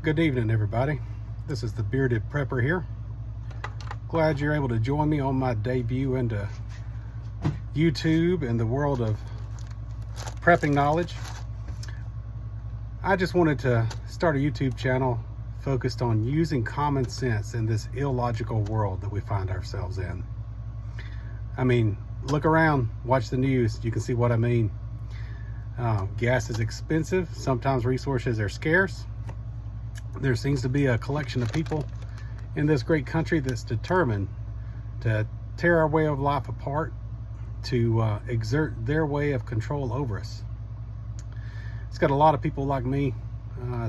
Good evening, everybody. This is the Bearded Prepper here. Glad you're able to join me on my debut into YouTube and the world of prepping knowledge. I just wanted to start a YouTube channel focused on using common sense in this illogical world that we find ourselves in. I mean, look around, watch the news, you can see what I mean. Gas is expensive, sometimes resources are scarce. There seems to be a collection of people in this great country that's determined to tear our way of life apart, to exert their way of control over us. It's got a lot of people like me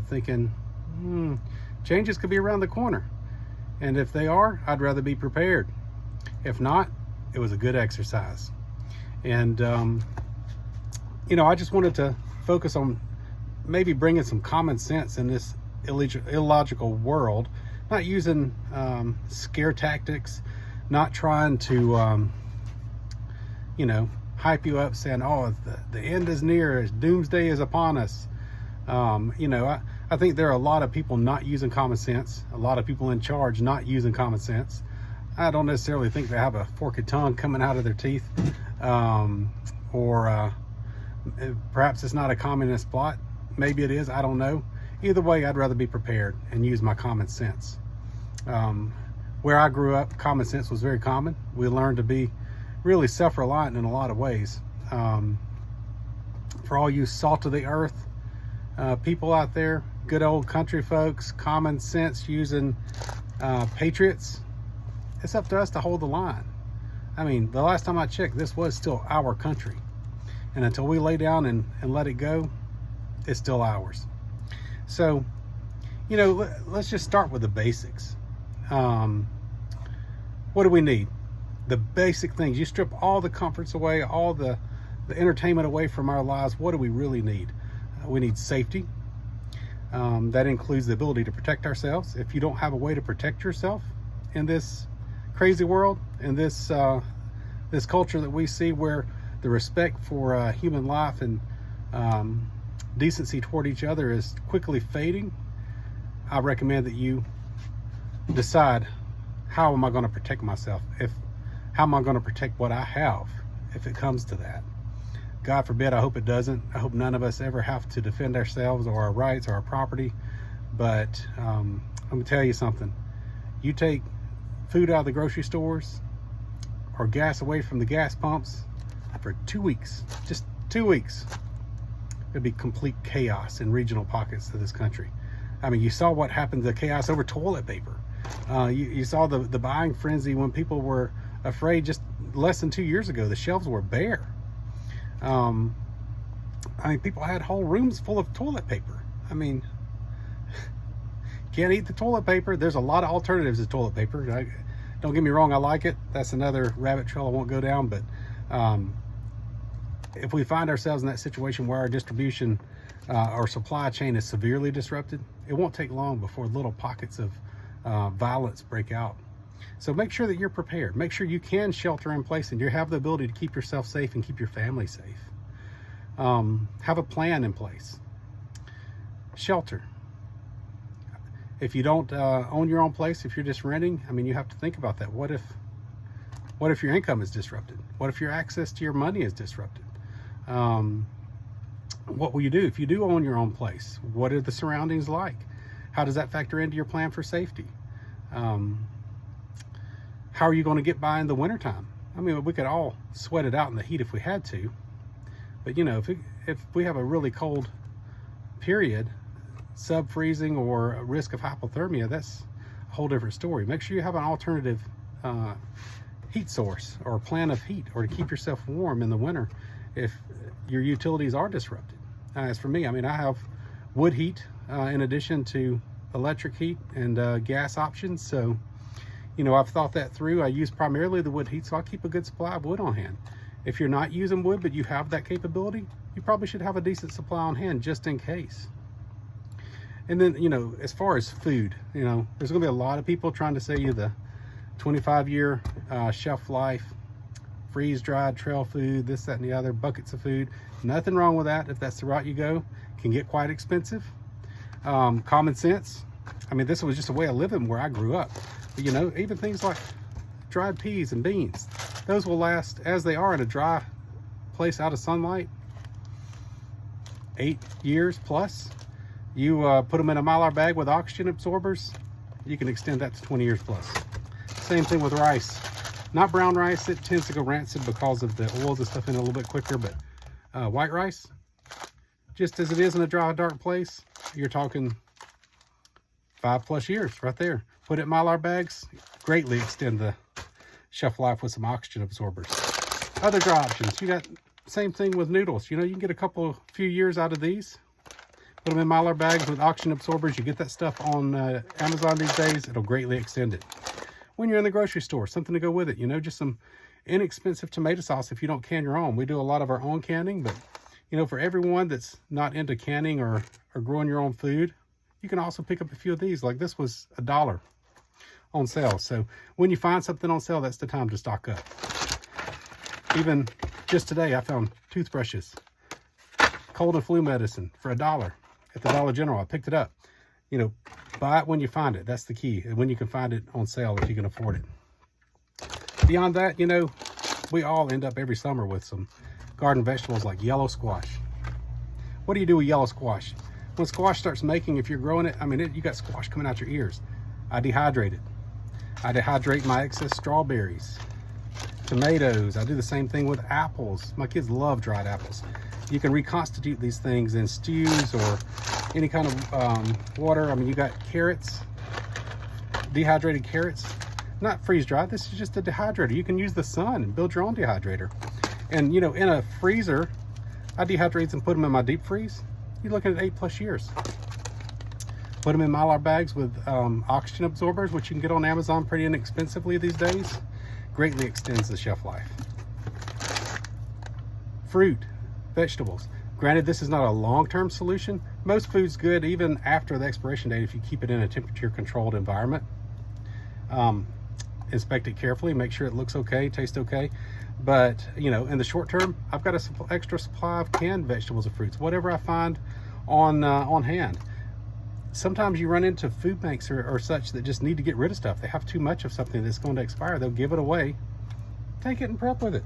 thinking, changes could be around the corner. And if they are, I'd rather be prepared. If not, it was a good exercise. And, I just wanted to focus on maybe bringing some common sense in this illogical world, not using scare tactics, not trying to hype you up saying, oh, the end is near, doomsday is upon us. I think there are a lot of people not using common sense, a lot of people in charge not using common sense. I don't necessarily think they have a forked tongue coming out of their teeth, or perhaps it's not a communist plot. Maybe it is, I don't know. Either way, I'd rather be prepared and use my common sense. Where I grew up, common sense was very common. We learned to be really self-reliant in a lot of ways. For all you salt of the earth people out there, good old country folks, common sense using patriots, it's up to us to hold the line. I mean, the last time I checked, this was still our country. And until we lay down and let it go, it's still ours. So, let's just start with the basics. What do we need? The basic things. You strip all the comforts away, all the entertainment away from our lives. What do we really need? We need safety. That includes the ability to protect ourselves. If you don't have a way to protect yourself in this crazy world, in this culture that we see, where the respect for human life and decency toward each other is quickly fading, I recommend that you decide, how am I going to protect myself? How am I going to protect what I have if it comes to that? God forbid, I hope it doesn't. I hope none of us ever have to defend ourselves or our rights or our property. But I'm going to tell you something. You take food out of the grocery stores or gas away from the gas pumps for 2 weeks, just 2 weeks, it'd be complete chaos in regional pockets of this country. I mean, you saw what happened, the chaos over toilet paper. You saw the buying frenzy when people were afraid. Just less than 2 years ago, the shelves were bare. People had whole rooms full of toilet paper. I mean, can't eat the toilet paper. There's a lot of alternatives to toilet paper. Don't get me wrong, I like it. That's another rabbit trail I won't go down. But if we find ourselves in that situation where our distribution or supply chain is severely disrupted, it won't take long before little pockets of violence break out. So make sure that you're prepared. Make sure you can shelter in place and you have the ability to keep yourself safe and keep your family safe. Have a plan in place. Shelter. If you don't own your own place, if you're just renting, you have to think about that. What if your income is disrupted? What if your access to your money is disrupted? What will you do if you do own your own place? What are the surroundings like? How does that factor into your plan for safety? How are you going to get by in the wintertime? We could all sweat it out in the heat if we had to, but if we have a really cold period, sub-freezing or a risk of hypothermia, that's a whole different story. Make sure you have an alternative heat source or a plan of heat, or to keep yourself warm in the winter if your utilities are disrupted. As for me, I have wood heat in addition to electric heat and gas options. So, I've thought that through. I use primarily the wood heat, so I keep a good supply of wood on hand. If you're not using wood, but you have that capability, you probably should have a decent supply on hand just in case. And then, as far as food, there's going to be a lot of people trying to sell you the 25-year shelf life, freeze-dried trail food, this, that, and the other, buckets of food. Nothing wrong with that if that's the route you go. It can get quite expensive. Common sense. I mean, this was just a way of living where I grew up. But, you know, even things like dried peas and beans, those will last as they are in a dry place out of sunlight 8 years plus. You put them in a Mylar bag with oxygen absorbers, you can extend that to 20 years plus. Same thing with rice. Not brown rice, it tends to go rancid because of the oils and stuff in it a little bit quicker, but white rice, just as it is in a dry, dark place, you're talking 5+ years right there. Put it in Mylar bags, greatly extend the shelf life with some oxygen absorbers. Other dry options, you got same thing with noodles. You know, you can get a few years out of these. Put them in Mylar bags with oxygen absorbers. You get that stuff on Amazon these days. It'll greatly extend it. When you're in the grocery store, something to go with it. You know, just some inexpensive tomato sauce if you don't can your own. We do a lot of our own canning, but, you know, for everyone that's not into canning or growing your own food, you can also pick up a few of these. Like this was $1 on sale. So when you find something on sale, that's the time to stock up. Even just today, I found toothbrushes, cold and flu medicine for $1 at the Dollar General. I picked it up. You know, buy it when you find it. That's the key. And when you can find it on sale, if you can afford it. Beyond that, you know, we all end up every summer with some garden vegetables like yellow squash. What do you do with yellow squash? When squash starts making, if you're growing it, I mean, you got squash coming out your ears. I dehydrate it. I dehydrate my excess strawberries, tomatoes. I do the same thing with apples. My kids love dried apples. You can reconstitute these things in stews or any kind of water. I mean, you got carrots, dehydrated carrots, not freeze dried. This is just a dehydrator. You can use the sun and build your own dehydrator. And, you know, in a freezer, I dehydrate and put them in my deep freeze. You're looking at 8+ years. Put them in Mylar bags with oxygen absorbers, which you can get on Amazon pretty inexpensively these days. Greatly extends the shelf life. Fruit, vegetables. Granted, this is not a long-term solution. Most food's good even after the expiration date if you keep it in a temperature-controlled environment. Inspect it carefully, make sure it looks okay, tastes okay. But, you know, in the short term, I've got an extra supply of canned vegetables and fruits, whatever I find on hand. Sometimes you run into food banks or such that just need to get rid of stuff. They have too much of something that's going to expire. They'll give it away. Take it and prep with it.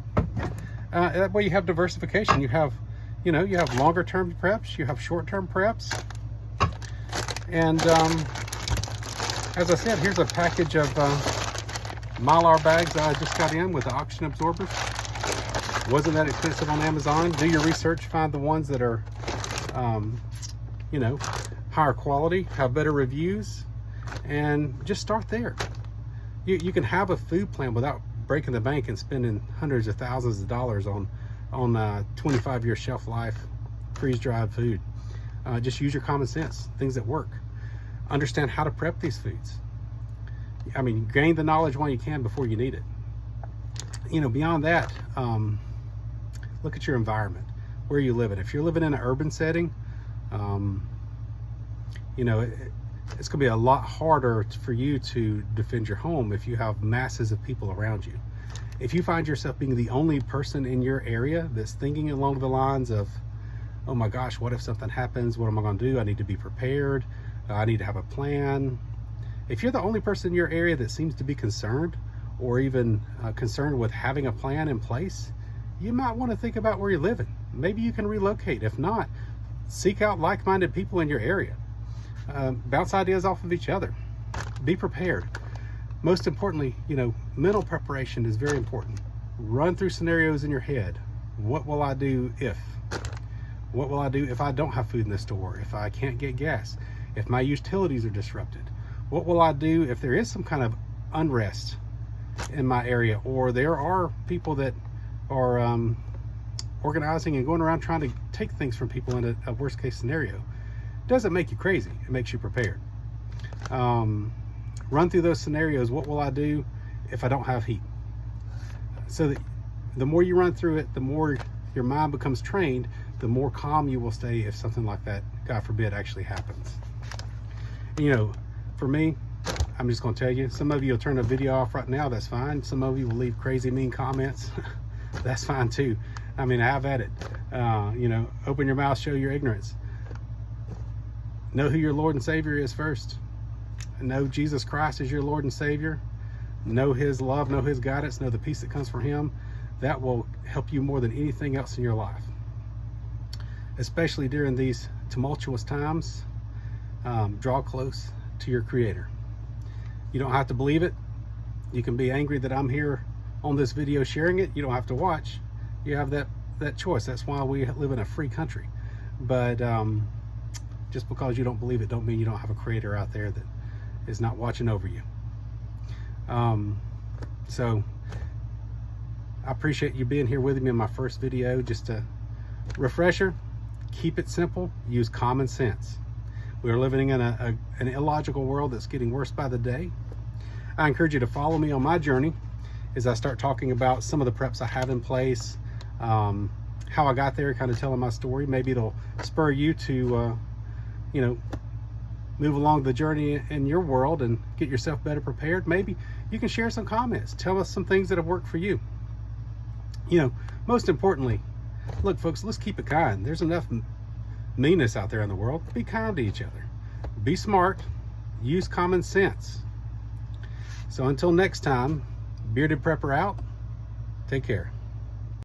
That way you have diversification. You have, you know, you have longer term preps, you have short term preps. And as I said, here's a package of Mylar bags that I just got in with the oxygen absorbers. Wasn't that expensive on Amazon. Do your research, find the ones that are, you know, higher quality, have better reviews, and just start there. You can have a food plan without breaking the bank and spending hundreds of thousands of dollars on 25-year shelf life freeze-dried food. Just use your common sense, things that work. Understand how to prep these foods. I mean, gain the knowledge while you can before you need it. You know, beyond that, look at your environment, where you live in. If you're living in an urban setting, you know, it's going to be a lot harder for you to defend your home if you have masses of people around you. If you find yourself being the only person in your area that's thinking along the lines of, oh my gosh, what if something happens? What am I going to do? I need to be prepared. I need to have a plan. If you're the only person in your area that seems to be concerned or even concerned with having a plan in place, you might want to think about where you're living. Maybe you can relocate. If not, seek out like-minded people in your area. Bounce ideas off of each other. Be prepared. Most importantly, you know, mental preparation is very important. Run through scenarios in your head. What will I do if? What will I do if I don't have food in the store? If I can't get gas? If my utilities are disrupted? What will I do if there is some kind of unrest in my area, or there are people that are organizing and going around trying to take things from people in a worst case scenario? Doesn't make you crazy, it makes you prepared. Run through those scenarios. What will I do if I don't have heat? So that the more you run through it, the more your mind becomes trained, the more calm you will stay if something like that, God forbid, actually happens. You know, for me, I'm just going to tell you, some of you will turn the video off right now, that's fine. Some of you will leave crazy mean comments. That's fine too. I mean, have at it. You know, open your mouth, show your ignorance. know who your Lord and Savior is first. Know Jesus Christ is your Lord and Savior. Know his love, know his guidance, know the peace that comes from him. That will help you more than anything else in your life. Especially during these tumultuous times, draw close to your Creator. You don't have to believe it. You can be angry that I'm here on this video sharing it. You don't have to watch. You have that choice. That's why we live in a free country. But just because you don't believe it don't mean you don't have a Creator out there that is not watching over you. So I appreciate you being here with me in my first video. Just a refresher, keep it simple, use common sense. We're living in an illogical world that's getting worse by the day. I encourage you to follow me on my journey as I start talking about some of the preps I have in place, how I got there, kind of telling my story. Maybe it'll spur you to, move along the journey in your world and get yourself better prepared. Maybe you can share some comments. Tell us some things that have worked for you. Most importantly, look, folks, let's keep it kind. There's enough meanness out there in the world. Be kind to each other. Be smart. Use common sense. So until next time, Bearded Prepper out. Take care.